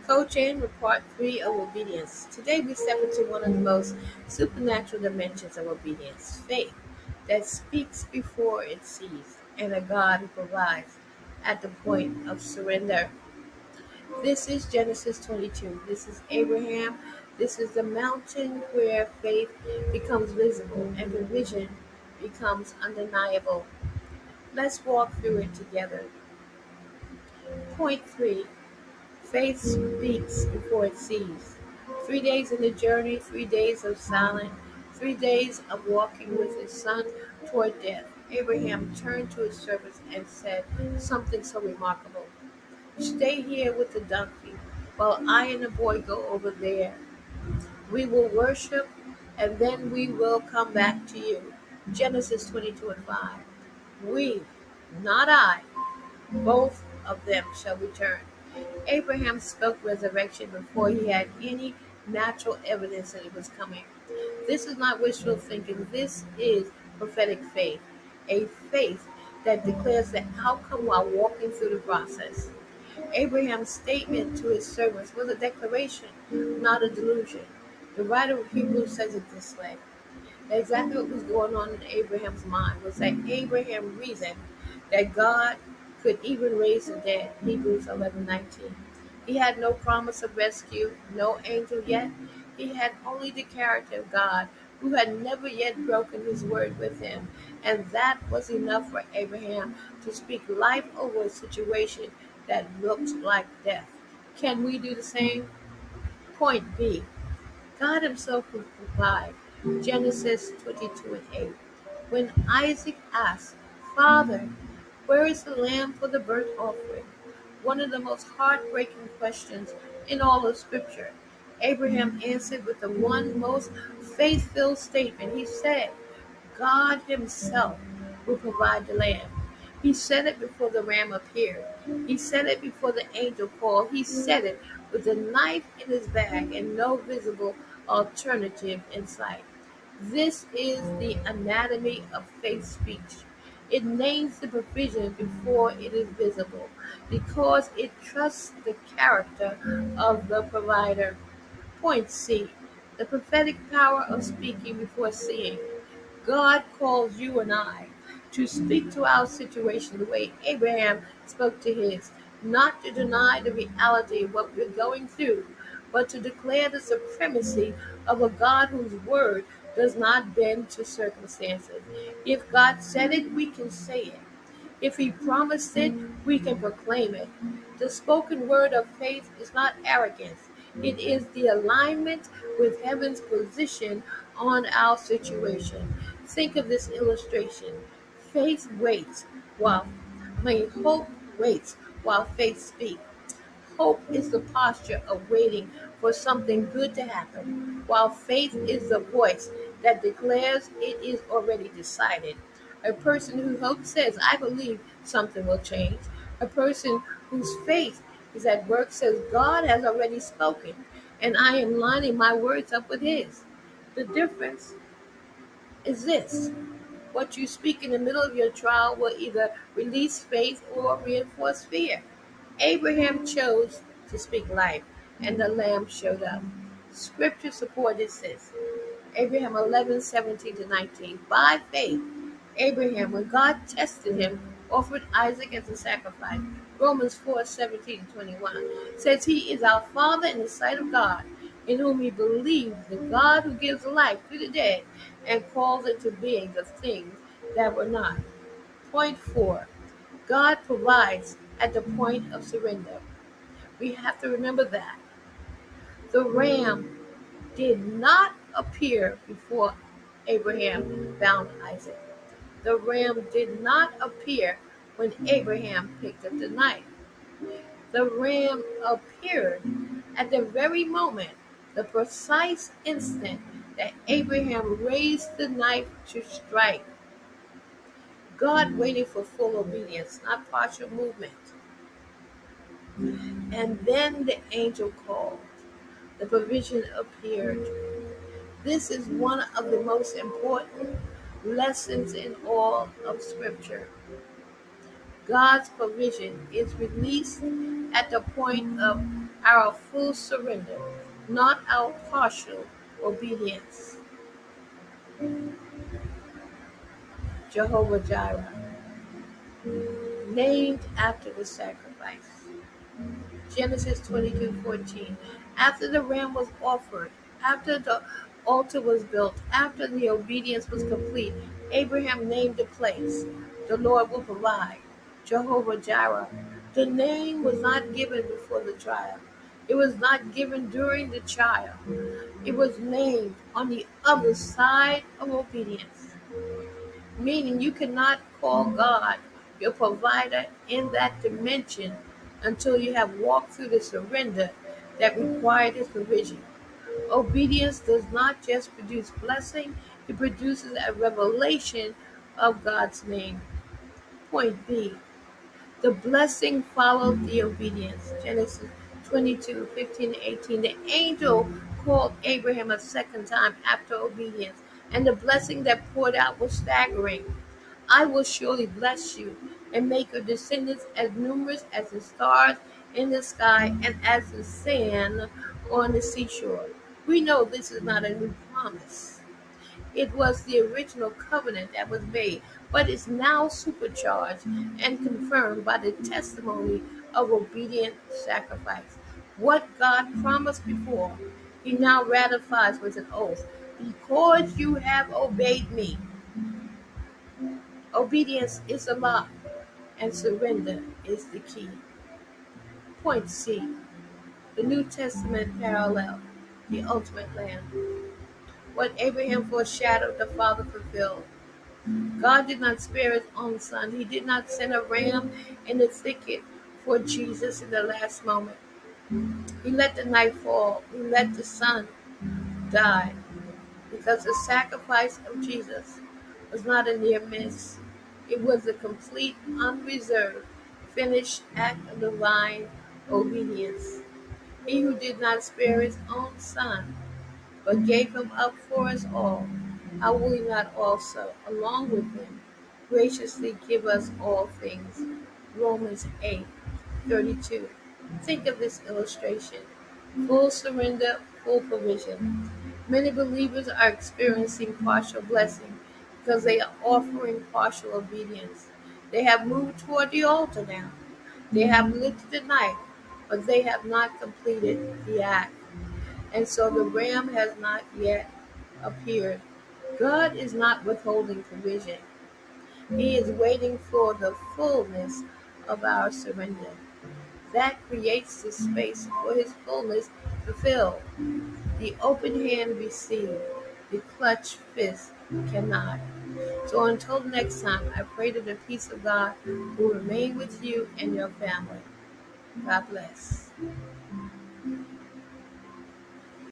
Coach in with part 3 of obedience. Today we step into one of the most supernatural dimensions of obedience, faith that speaks before it sees, and a God who provides at the point of surrender. This is Genesis 22. This is Abraham. This is the mountain where faith becomes visible and provision becomes undeniable. Let's walk through it together. Point 3. Faith speaks before it sees. 3 days in the journey, 3 days of silence, 3 days of walking with his son toward death. Abraham turned to his servants and said something so remarkable. Stay here with the donkey while I and the boy go over there. We will worship and then we will come back to you. Genesis 22 and 5. We, not I, both of them shall return. Abraham spoke resurrection before he had any natural evidence that it was coming. This is not wishful thinking. This is prophetic faith, a faith that declares the outcome while walking through the process. Abraham's statement to his servants was a declaration, not a delusion. The writer of Hebrews says it this way. Exactly what was going on in Abraham's mind was that Abraham reasoned that God could even raise the dead. Hebrews 11:19. He had no promise of rescue, no angel yet. He had only the character of God, who had never yet broken his word with him. And that was enough for Abraham to speak life over a situation that looked like death. Can we do the same? Point B. God himself will provide. Genesis 22 and 8. When Isaac asked, Father, where is the lamb for the burnt offering? One of the most heartbreaking questions in all of Scripture. Abraham answered with the one most faith-filled statement. He said, God himself will provide the lamb. He said it before the ram appeared. He said it before the angel called. He said it with a knife in his bag and no visible alternative in sight. This is the anatomy of faith speech. It names the provision before it is visible because it trusts the character of the provider. Point C. The prophetic power of speaking before seeing. God calls you and I to speak to our situation the way Abraham spoke to his, not to deny the reality of what we're going through, but to declare the supremacy of a God whose word does not bend to circumstances. If God said it, we can say it. If he promised it, we can proclaim it. The spoken word of faith is not arrogance. It is the alignment with heaven's position on our situation. Think of this illustration. Faith waits hope waits while faith speaks. Hope is the posture of waiting for something good to happen, while faith is the voice that declares it is already decided. A person who hopes says, I believe something will change. A person whose faith is at work says, God has already spoken, and I am lining my words up with his. The difference is this. What you speak in the middle of your trial will either release faith or reinforce fear. Abraham chose to speak life, and the lamb showed up. Scripture supported this. Abraham 11:17 to 19. By faith, Abraham, when God tested him, offered Isaac as a sacrifice. Romans 4:17 to 21 says he is our father in the sight of God, in whom he believes the God who gives life to the dead and calls into being the things that were not. Point 4. God provides at the point of surrender. We have to remember that. The ram did not appear before Abraham found Isaac. The ram did not appear when Abraham picked up the knife. The ram appeared at the very moment, the precise instant that Abraham raised the knife to strike. God waited for full obedience, not partial movement. And then the angel called. The provision appeared. This is one of the most important lessons in all of Scripture. God's provision is released at the point of our full surrender, not our partial obedience. Jehovah Jireh, named after the sacrifice. Genesis 22:14. After the ram was offered, after the altar was built, after the obedience was complete, Abraham named the place. The Lord will provide. Jehovah Jireh. The name was not given before the trial. It was not given during the trial. It was named on the other side of obedience. Meaning you cannot call God your provider in that dimension until you have walked through the surrender that required his provision. Obedience does not just produce blessing, it produces a revelation of God's name. Point B. The blessing followed the obedience. Genesis 22:15-18. The angel called Abraham a second time after obedience, and the blessing that poured out was staggering. I will surely bless you and make your descendants as numerous as the stars in the sky and as the sand on the seashore. We know this is not a new promise. It was the original covenant that was made, but is now supercharged and confirmed by the testimony of obedient sacrifice. What God promised before, he now ratifies with an oath. Because you have obeyed me. Obedience is a lock, and surrender is the key. Point C. The New Testament parallel, the ultimate lamb. What Abraham foreshadowed, the Father fulfilled. God did not spare his own son. He did not send a ram in the thicket for Jesus in the last moment. He let the night fall. He let the sun die because the sacrifice of Jesus was not a near miss. It was a complete, unreserved, finished act of divine obedience. He who did not spare his own son, but gave him up for us all, how will he not also, along with him, graciously give us all things? Romans 8:32. Think of this illustration. Full surrender, full provision. Many believers are experiencing partial blessing because they are offering partial obedience. They have moved toward the altar now. They have lifted the knife, but they have not completed the act. And so the ram has not yet appeared. God is not withholding provision. He is waiting for the fullness of our surrender. That creates the space for his fullness to fill. The open hand receive, the clutched fist cannot. So until next time, I pray that the peace of God will remain with you and your family. God bless.